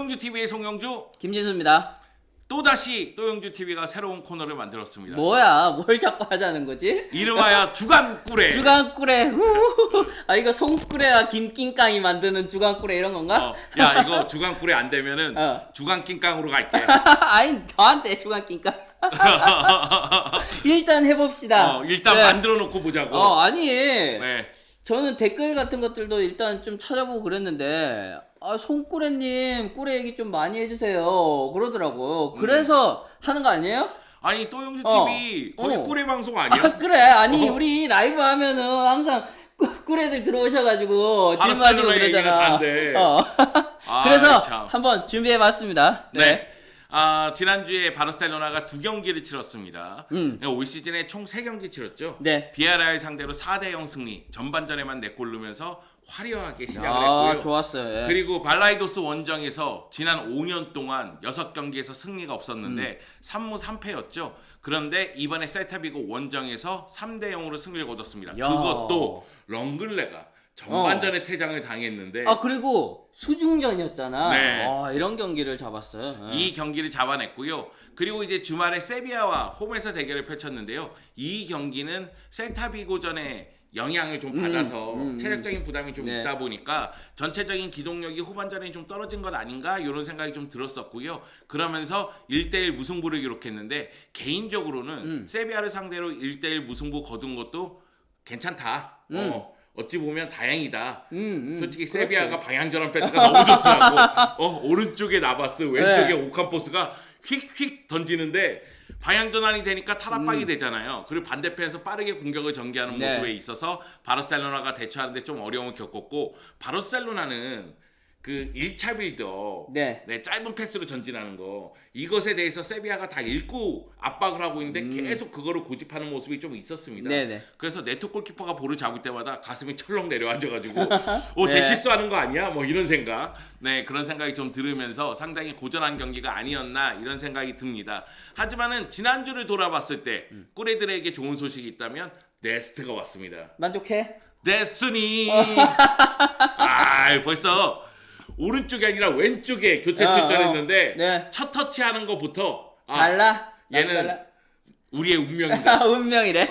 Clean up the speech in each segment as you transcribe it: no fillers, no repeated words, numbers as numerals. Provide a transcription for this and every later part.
또용주 TV의 송영주, 김진수입니다. 또다시 또용주 TV가 새로운 코너를 만들었습니다. 뭐야? 뭘 자꾸 하자는 거지? 이름하여 주간꾸레. 주간꾸레. 아 이거 송꾸레와 김낑깡이 만드는 주간꾸레 이런 건가? 야 이거 주간꾸레 안 되면은 주간낑깡으로 갈게. 아니 저한테 주간낑깡. 일단 해봅시다. 일단 네. 만들어 놓고 보자고. 아니. 네. 저는 댓글 같은 것들도 일단 좀 찾아보고 그랬는데 송꾸레님 꾸레 얘기 좀 많이 해주세요 그러더라고요. 그래서 하는 거 아니에요? 아니 또용주 TV 거의 꾸레 방송 아니야? 그래. 아니 우리 라이브 하면은 항상 꾸레들 들어오셔가지고 질문하시고 그러잖아. 그래서 참. 한번 준비해봤습니다. 네. 지난주에 바르셀로나가 2경기를 치렀습니다. 올 시즌에 총 3경기 치렀죠. 네. 비아레알 상대로 4대0 승리. 전반전에만 4골 넣으면서 화려하게 시작을 했고요. 좋았어요. 예. 그리고 발라이도스 원정에서 지난 5년 동안 6경기에서 승리가 없었는데 3무 3패였죠. 그런데 이번에 셀타비고 원정에서 3대0으로 승리를 거뒀습니다. 그것도 렁글레가 전반전에 퇴장을 당했는데 그리고 수중전이었잖아. 네. 이런 경기를 잡았어요. 이 경기를 잡아냈고요. 그리고 이제 주말에 세비야와 홈에서 대결을 펼쳤는데요. 이 경기는 셀타비고전에 영향을 좀 받아서 체력적인 부담이 좀 있다 보니까 전체적인 기동력이 후반전에 좀 떨어진 것 아닌가 이런 생각이 좀 들었었고요. 그러면서 1대1 무승부를 기록했는데 개인적으로는 세비야를 상대로 1대1 무승부 거둔 것도 괜찮다. 어찌 보면 다행이다. 솔직히 세비야가 방향전환 패스가 너무 좋더라고. 오른쪽에 나바스, 왼쪽에 오캄포스가 휙휙 던지는데 방향전환이 되니까 탈압박이 되잖아요. 그리고 반대편에서 빠르게 공격을 전개하는 모습에 있어서 바르셀로나가 대처하는데 좀 어려움을 겪었고, 바르셀로나는 그 1차 빌드업, 짧은 패스로 전진하는 거, 이것에 대해서 세비야가 다 읽고 압박을 하고 있는데 계속 그거를 고집하는 모습이 좀 있었습니다. 그래서 네트 골키퍼가 볼을 잡을 때마다 가슴이 철렁 내려앉아가지고 제 실수하는 거 아니야? 뭐 이런 생각, 그런 생각이 좀 들으면서 상당히 고전한 경기가 아니었나 이런 생각이 듭니다. 하지만은 지난주를 돌아봤을 때 꾸레들에게 좋은 소식이 있다면 네스트가 왔습니다. 만족해? 데스티니. 벌써 오른쪽이 아니라 왼쪽에 교체 출전했는데 첫 터치하는 것부터 달라? 얘는 달라? 우리의 운명이다. 운명이래.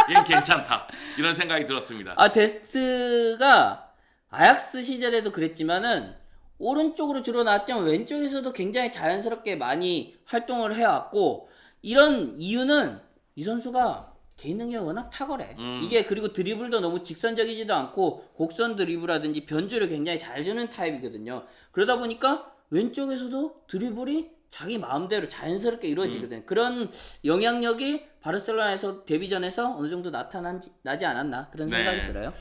얘는 괜찮다. 이런 생각이 들었습니다. 데스트가 아약스 시절에도 그랬지만은 오른쪽으로 주로 나왔지만 왼쪽에서도 굉장히 자연스럽게 많이 활동을 해왔고, 이런 이유는 이 선수가 개인 능력이 워낙 탁월해. 이게 그리고 드리블도 너무 직선적이지도 않고 곡선 드리블이라든지 변주를 굉장히 잘 주는 타입이거든요. 그러다 보니까 왼쪽에서도 드리블이 자기 마음대로 자연스럽게 이루어지거든. 그런 영향력이 바르셀로나에서 데뷔전에서 어느 정도 나지 않았나 그런 생각이 들어요.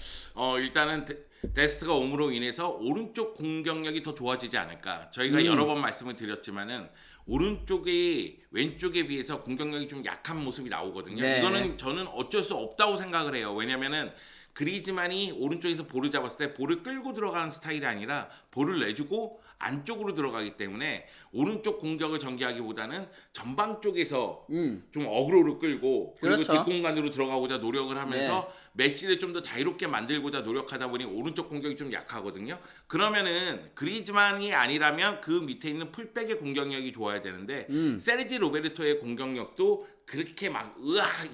일단은 데스트가 옴으로 인해서 오른쪽 공격력이 더 좋아지지 않을까. 저희가 여러 번 말씀을 드렸지만은 오른쪽이 왼쪽에 비해서 공격력이 좀 약한 모습이 나오거든요. 이거는 저는 어쩔 수 없다고 생각을 해요. 왜냐면은 그리즈만이 오른쪽에서 볼을 잡았을 때 볼을 끌고 들어가는 스타일이 아니라 볼을 내주고 안쪽으로 들어가기 때문에 오른쪽 공격을 전개하기보다는 전방 쪽에서 좀 어그로를 끌고 그리고 뒷공간으로 들어가고자 노력을 하면서 메시를 좀 더 자유롭게 만들고자 노력하다 보니 오른쪽 공격이 좀 약하거든요. 그러면은 그리즈만이 아니라면 그 밑에 있는 풀백의 공격력이 좋아야 되는데 세르지 로베르토의 공격력도 그렇게 막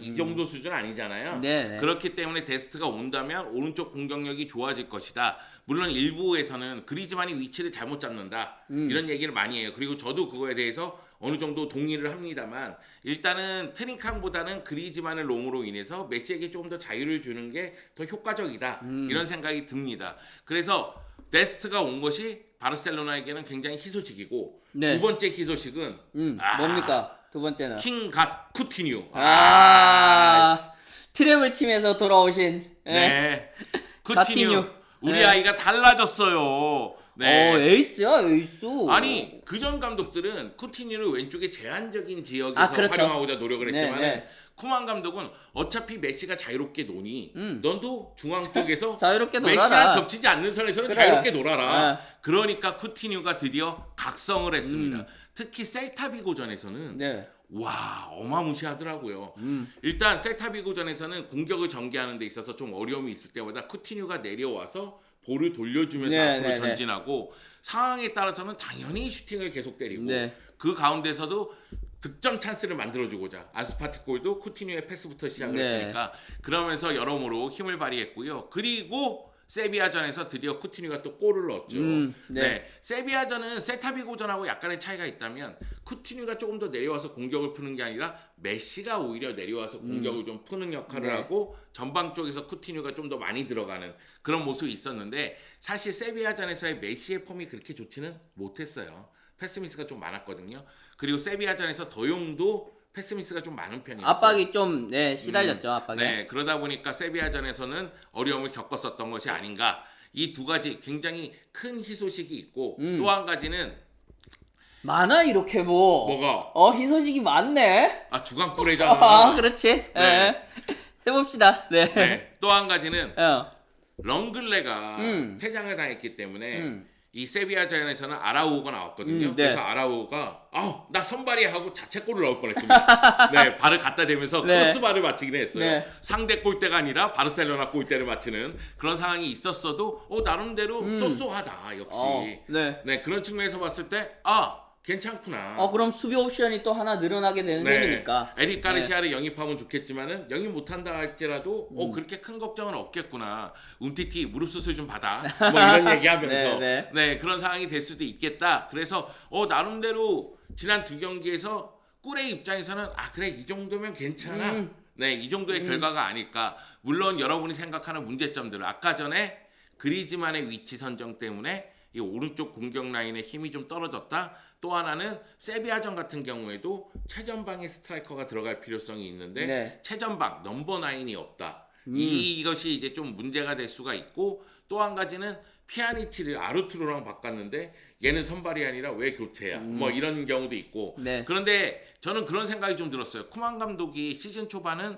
이 정도 수준 아니잖아요. 그렇기 때문에 데스트가 온다면 오른쪽 공격력이 좋아질 것이다. 물론 일부에서는 그리즈만이 위치를 잘못 잡는다 이런 얘기를 많이 해요. 그리고 저도 그거에 대해서 어느 정도 동의를 합니다만, 일단은 트닝캉보다는 그리즈만을 롱으로 인해서 메시에게 조금 더 자유를 주는 게 더 효과적이다 이런 생각이 듭니다. 그래서 데스트가 온 것이 바르셀로나에게는 굉장히 희소식이고, 두 번째 희소식은 뭡니까? 두 번째는 킹갓 쿠티뉴. 트래블 팀에서 돌아오신 쿠티뉴. 우리 아이가 달라졌어요. 에이스야, 에이스. 아니, 그전 감독들은 쿠티뉴를 왼쪽에 제한적인 지역에서 활용하고자 노력을 했지만 쿠만 감독은 어차피 메시가 자유롭게 노니 너도 중앙 쪽에서 자유롭게 놀아라. 메시랑 겹치지 않는 선에서는 자유롭게 놀아라. 그러니까 쿠티뉴가 드디어 각성을 했습니다. 특히 셀타비고전에서는 와 어마무시하더라고요. 일단 셀타비고전에서는 공격을 전개하는 데 있어서 좀 어려움이 있을 때마다 쿠티뉴가 내려와서 볼을 돌려주면서 네, 앞으로 네, 전진하고 상황에 따라서는 당연히 슈팅을 계속 때리고 네. 그 가운데서도 득점 찬스를 만들어주고자 안수파티 골도 쿠티뉴의 패스부터 시작을 네. 했으니까 그러면서 여러모로 힘을 발휘했고요. 그리고 세비야전에서 드디어 쿠티뉴가 또 골을 넣었죠. 네. 네. 세비야전은 셀타비고전하고 약간의 차이가 있다면 쿠티뉴가 조금 더 내려와서 공격을 푸는 게 아니라 메시가 오히려 내려와서 공격을 좀 푸는 역할을 네. 하고 전방 쪽에서 쿠티뉴가 좀 더 많이 들어가는 그런 모습이 있었는데 사실 세비야전에서의 메시의 폼이 그렇게 좋지는 못했어요. 패스미스가 좀 많았거든요. 그리고 세비야전에서 더용도 패스미스가 좀 많은 편이었어요. 압박이 좀 시달렸죠. 압박에. 네, 그러다 보니까 세비야전에서는 어려움을 겪었었던 것이 아닌가. 이 두 가지 굉장히 큰 희소식이 있고 또 한 가지는 많아 이렇게 뭐. 뭐가? 희소식이 많네. 아 주강꾸레잖아. 아, 그렇지. 네. 예. 해봅시다. 네. 네, 또 한 가지는 어. 렁글레가 퇴장을 당했기 때문에 이 세비야전에서는 아라우가 나왔거든요. 네. 그래서 아라우가 나 선발이야 하고 자책골을 넣을 뻔했습니다. 네, 발을 갖다 대면서 네. 크로스바를 맞히긴 했어요. 네. 상대 골대가 아니라 바르셀로나 골대를 맞히는 그런 상황이 있었어도 나름대로 쏘쏘하다 역시. 네. 네, 그런 측면에서 봤을 때 괜찮구나. 그럼 수비 옵션이 또 하나 늘어나게 되는 셈이니까. 에릭 가르시아를 영입하면 좋겠지만은 영입 못한다 할지라도 그렇게 큰 걱정은 없겠구나. 움티티 무릎 수술 좀 받아. 뭐 이런 얘기하면서 네. 그런 상황이 될 수도 있겠다. 그래서 나름대로 지난 두 경기에서 꿀의 입장에서는 그래 이 정도면 괜찮아. 네, 이 정도의 결과가 아닐까. 물론 여러분이 생각하는 문제점들을 아까 전에 그리즈만의 위치 선정 때문에 이 오른쪽 공격 라인의 힘이 좀 떨어졌다. 또 하나는 세비야전 같은 경우에도 최전방에 스트라이커가 들어갈 필요성이 있는데 네. 최전방 넘버 9이 없다. 이것이 이제 좀 문제가 될 수가 있고 또 한 가지는 피아니치를 아르투로랑 바꿨는데 얘는 선발이 아니라 왜 교체야? 뭐 이런 경우도 있고. 네. 그런데 저는 그런 생각이 좀 들었어요. 쿠만 감독이 시즌 초반은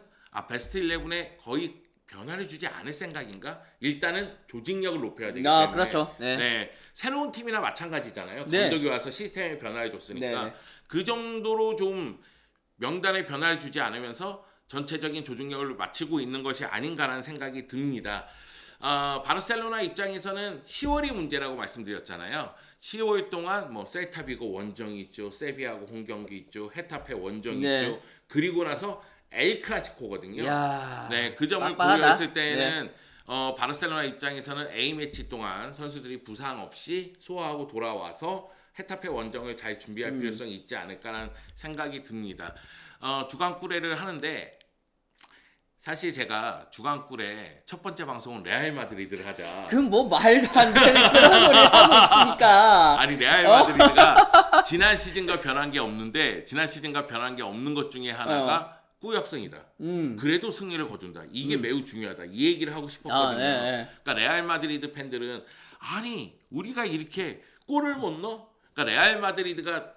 베스트 11에 거의 변화를 주지 않을 생각인가? 일단은 조직력을 높여야 되기 때문에. 그렇죠. 네. 새로운 팀이나 마찬가지잖아요. 네. 감독이 와서 시스템에 변화를 줬으니까 네. 그 정도로 좀 명단에 변화를 주지 않으면서 전체적인 조직력을 맞추고 있는 것이 아닌가라는 생각이 듭니다. 바르셀로나 입장에서는 10월이 문제라고 말씀드렸잖아요. 10월 동안 뭐 셀타비고 원정이 있죠. 세비야고 홈경기 있죠. 헤타페 원정이 네. 있죠. 그리고 나서 엘 클라시코거든요. 야, 네, 그 점을 빡빡하다. 고려했을 때는 바르셀로나 입장에서는 A매치 동안 선수들이 부상 없이 소화하고 돌아와서 헤타페 원정을 잘 준비할 필요성이 있지 않을까라는 생각이 듭니다. 주간꾸레를 하는데 사실 제가 주간꾸레 첫 번째 방송은 레알 마드리드를 하자. 그 뭐 말도 안 되는 그런 소리 하고 있으니까. 아니 레알 마드리드가 지난 시즌과 변한 게 없는데 지난 시즌과 변한 게 없는 것 중에 하나가 꾸역승이다. 그래도 승리를 거둔다. 이게 매우 중요하다. 이 얘기를 하고 싶었거든요. 네. 그러니까 레알 마드리드 팬들은 아니 우리가 이렇게 골을 못 넣어? 그러니까 레알 마드리드가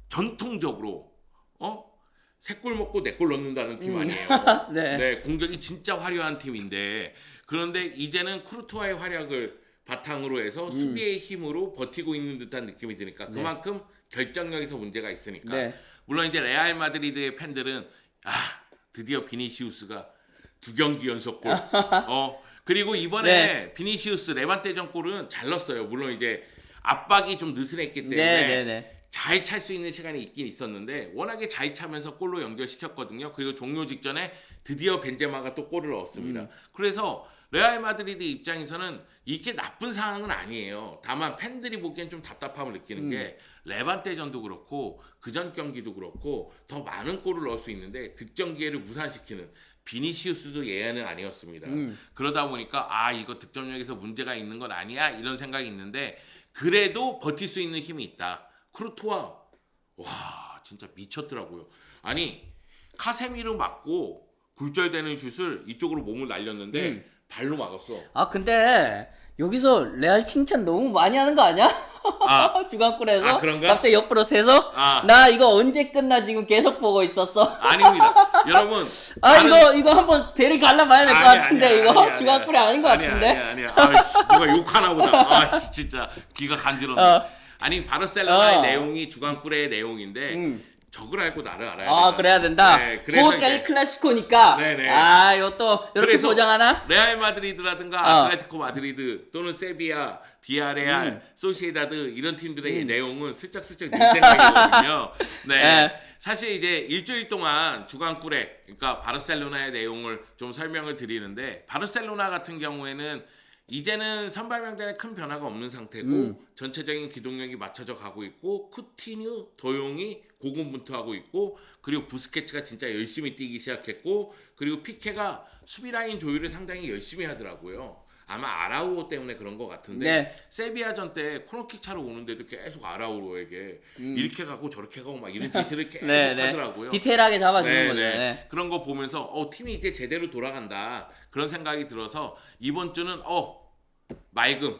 전통적으로 3골 먹고 4골 넣는다는 팀 아니에요. 네. 공격이 진짜 화려한 팀인데 그런데 이제는 쿠르투아의 활약을 바탕으로 해서 수비의 힘으로 버티고 있는 듯한 느낌이 드니까 그만큼 결정력에서 문제가 있으니까 네. 물론 이제 레알 마드리드의 팬들은 드디어 비니시우스가 2경기 연속골 그리고 이번에 비니시우스 레반테전 골은 잘 넣었어요. 물론 이제 압박이 좀 느슨했기 때문에 잘 찰 수 있는 시간이 있긴 있었는데 워낙에 잘 차면서 골로 연결시켰거든요. 그리고 종료 직전에 드디어 벤제마가 또 골을 넣었습니다. 그래서 레알 마드리드 입장에서는 이게 나쁜 상황은 아니에요. 다만 팬들이 보기엔 좀 답답함을 느끼는 게 레반테전도 그렇고 그전 경기도 그렇고 더 많은 골을 넣을 수 있는데 득점 기회를 무산시키는 비니시우스도 예외는 아니었습니다. 그러다 보니까 이거 득점력에서 문제가 있는 건 아니야 이런 생각이 있는데 그래도 버틸 수 있는 힘이 있다. 쿠르투아 진짜 미쳤더라고요. 아니 카세미르 맞고 굴절되는 슛을 이쪽으로 몸을 날렸는데 발로 막았어. 근데 여기서 레알 칭찬 너무 많이 하는 거 아니야? 주간골에서 그런가? 갑자기 옆으로 세서 나 이거 언제 끝나 지금 계속 보고 있었어. 아닙니다. 여러분. 이거 한번 배를 갈라봐야 될 것 같은데 이거 주간골이 아닌 것 같은데. 아니야. 누가 욕하나 보다. 진짜 귀가 간지럽네. 아니 바르셀로나의 내용이 주간꿀의 내용인데 적을 알고 나를 알아야 아, 된다. 그래야 된다. 네, 그래서 곧 엘 이제 클라시코니까. 네네. 아, 이것도 이렇게 그래서 포장하나? 레알 마드리드라든가 아틀레티코 마드리드 또는 세비야, 비아레알, 소시에다드 이런 팀들의 내용은 슬쩍슬쩍 늘 생각이거든요. 네. 네. 사실 이제 일주일 동안 주간 꿀에 그러니까 바르셀로나의 내용을 좀 설명을 드리는데 바르셀로나 같은 경우에는 이제는 선발 명단에 큰 변화가 없는 상태고 전체적인 기동력이 맞춰져 가고 있고 쿠티뉴, 도용이 고군분투하고 있고 그리고 부스케츠가 진짜 열심히 뛰기 시작했고 그리고 피케가 수비 라인 조율을 상당히 열심히 하더라고요. 아마 아라우오 때문에 그런 것 같은데 네. 세비야전 때 코너킥 차로 오는데도 계속 아라우오에게 이렇게 가고 저렇게 가고 막 이런 지시를 계속 네, 네. 하더라고요. 디테일하게 잡아주는 거죠. 네. 네. 그런 거 보면서 팀이 이제 제대로 돌아간다 그런 생각이 들어서 이번 주는 맑음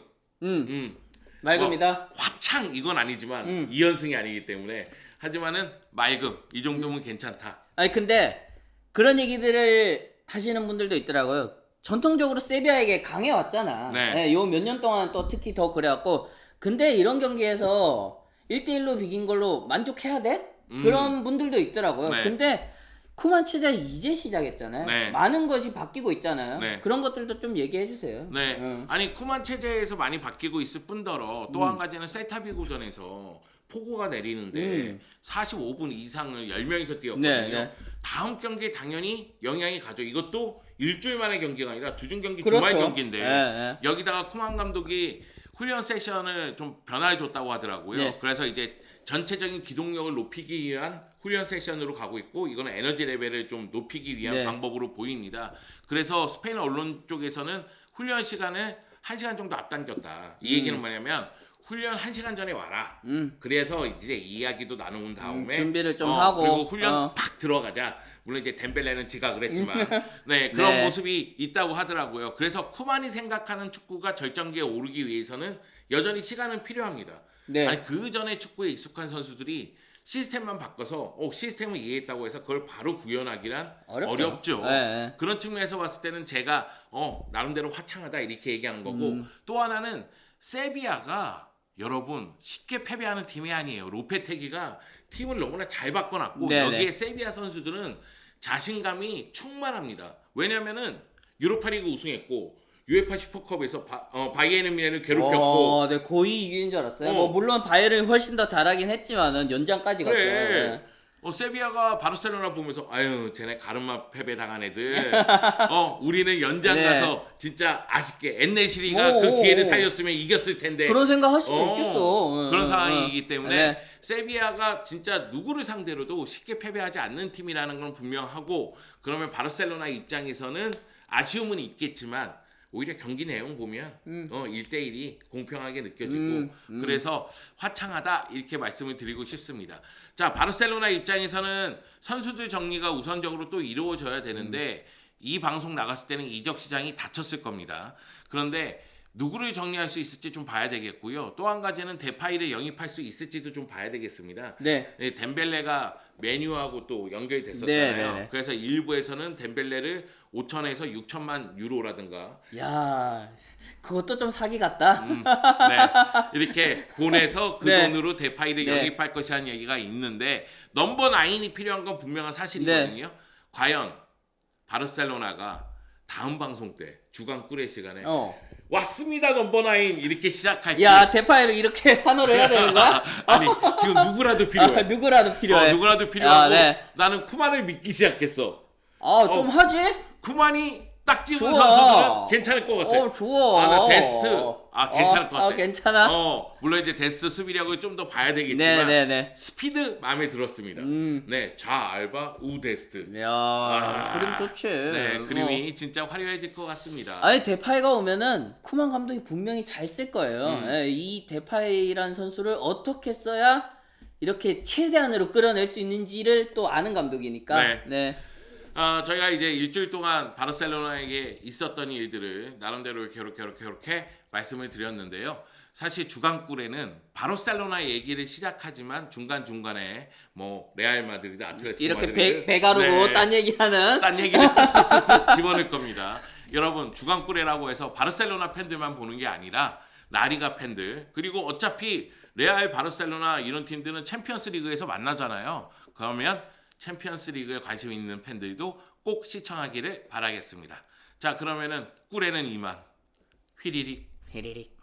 맑음이다. 화창 이건 아니지만 2연승이 아니기 때문에 하지만은 맑음 이 정도면 괜찮다. 아니 근데 그런 얘기들을 하시는 분들도 있더라고요. 전통적으로 세비야에게 강해 왔잖아. 네. 요 몇 년 동안 또 특히 더 그래갖고 근데 이런 경기에서 1대1로 비긴 걸로 만족해야 돼? 그런 분들도 있더라고요. 네. 근데 쿠만 체제 이제 시작했잖아요. 네. 많은 것이 바뀌고 있잖아요. 네. 그런 것들도 좀 얘기해 주세요. 네. 아니 쿠만 체제에서 많이 바뀌고 있을 뿐더러 또 한 가지는 셀타비고전에서 폭우가 내리는데 45분 이상을 10명이서 뛰었거든요. 네, 네. 다음 경기에 당연히 영향이 가죠. 이것도 일주일 만의 경기가 아니라 주중 경기 그렇죠. 주말 경기인데 네, 네. 여기다가 쿠만 감독이 훈련 세션을 좀 변화해 줬다고 하더라고요. 네. 그래서 이제 전체적인 기동력을 높이기 위한 훈련 세션으로 가고 있고 이거는 에너지 레벨을 좀 높이기 위한 네. 방법으로 보입니다. 그래서 스페인 언론 쪽에서는 훈련 시간을 1시간 정도 앞당겼다. 이 얘기는 뭐냐면 훈련 1시간 전에 와라. 그래서 이제 이야기도 나눈 다음에 준비를 좀 하고 그리고 훈련 팍 들어가자. 물론 이제 덴벨레는 지각을 했지만 네 그런 네. 모습이 있다고 하더라고요. 그래서 쿠만이 생각하는 축구가 절정기에 오르기 위해서는 여전히 시간은 필요합니다. 네. 아니 그 전에 축구에 익숙한 선수들이 시스템만 바꿔서 시스템을 이해했다고 해서 그걸 바로 구현하기란 어렵죠. 네, 네. 그런 측면에서 봤을 때는 제가 나름대로 화창하다 이렇게 얘기하는 거고 또 하나는 세비야가 여러분 쉽게 패배하는 팀이 아니에요. 로페테기가 팀을 너무나 잘 바꿔놨고 네네. 여기에 세비야 선수들은 자신감이 충만합니다. 왜냐면은 유로파리그 우승했고 UEFA 슈퍼컵에서 바이에른 뮌헨을 괴롭혔고 네, 거의 이기는 줄 알았어요. 어. 뭐 물론 바이에른이 훨씬 더 잘하긴 했지만은 연장까지 갔죠. 그래. 네. 세비야가 바르셀로나 보면서 아유 쟤네 가르마 패배 당한 애들 우리는 연장 네. 가서 진짜 아쉽게 엔네시리가 오, 그 오, 기회를 오. 살렸으면 이겼을 텐데 그런 생각 할 수도 있겠어. 그런 네, 상황이기 네. 때문에 네. 세비야가 진짜 누구를 상대로도 쉽게 패배하지 않는 팀이라는 건 분명하고 그러면 바르셀로나 입장에서는 아쉬움은 있겠지만 오히려 경기 내용 보면 1대1이 공평하게 느껴지고 그래서 화창하다 이렇게 말씀을 드리고 싶습니다. 자 바르셀로나 입장에서는 선수들 정리가 우선적으로 또 이루어져야 되는데 이 방송 나갔을 때는 이적 시장이 닫혔을 겁니다. 그런데 누구를 정리할 수 있을지 좀 봐야 되겠고요. 또 한 가지는 데파이를 영입할 수 있을지도 좀 봐야 되겠습니다. 네. 덴벨레가 메뉴하고 또 연결됐었잖아요. 네, 네, 네. 그래서 일부에서는 덴벨레를 5천에서 6천만 유로라든가 야, 그것도 좀 사기 같다. 네, 이렇게 보내서 그 네. 돈으로 데파이를 네. 영입할 것이라는 얘기가 있는데 넘버 9이 필요한 건 분명한 사실이거든요. 네. 과연 바르셀로나가 다음 방송 때 주간 꿀의 시간에 왔습니다 넘버 9 이렇게 시작할지 야, 데파이를 이렇게 환호를 해야 되는 거야? 아니 지금 누구라도 필요해. 누구라도 필요해. 누구라도 필요하고 네. 나는 쿠만을 믿기 시작했어. 좀 하지? 쿠만이 딱 집은 좋아. 선수들은 괜찮을 것 같아. 좋아. 나 데스트 괜찮을 것 같아. 괜찮아? 물론 이제 데스트 수비력을 좀 더 봐야 되겠지만 네. 스피드 마음에 들었습니다. 네, 좌 알바 우 데스트. 야, 그림 좋지. 네, 그림이 진짜 화려해질 것 같습니다. 아니 데파이가 오면은 쿠만 감독이 분명히 잘 쓸 거예요. 예, 이 데파이란 선수를 어떻게 써야 이렇게 최대한으로 끌어낼 수 있는지를 또 아는 감독이니까. 네. 저희가 이제 일주일 동안 바르셀로나에게 있었던 일들을 나름대로 이렇게 말씀을 드렸는데요. 사실 주간꿀에는 바르셀로나 얘기를 시작하지만 중간중간에 뭐 레알 마드리드, 아틀레티코 이렇게 마드리드 배 가르고 딴 얘기하는. 딴 얘기를 쓱쓱쓱쓱 집어넣을 겁니다. 여러분 주간꿀이라고 해서 바르셀로나 팬들만 보는 게 아니라 라리가 팬들 그리고 어차피 레알, 바르셀로나 이런 팀들은 챔피언스 리그에서 만나잖아요. 그러면 챔피언스 리그에 관심 있는 팬들도 꼭 시청하기를 바라겠습니다. 자, 그러면은 꿀에는 이만 휘리릭 히리릭.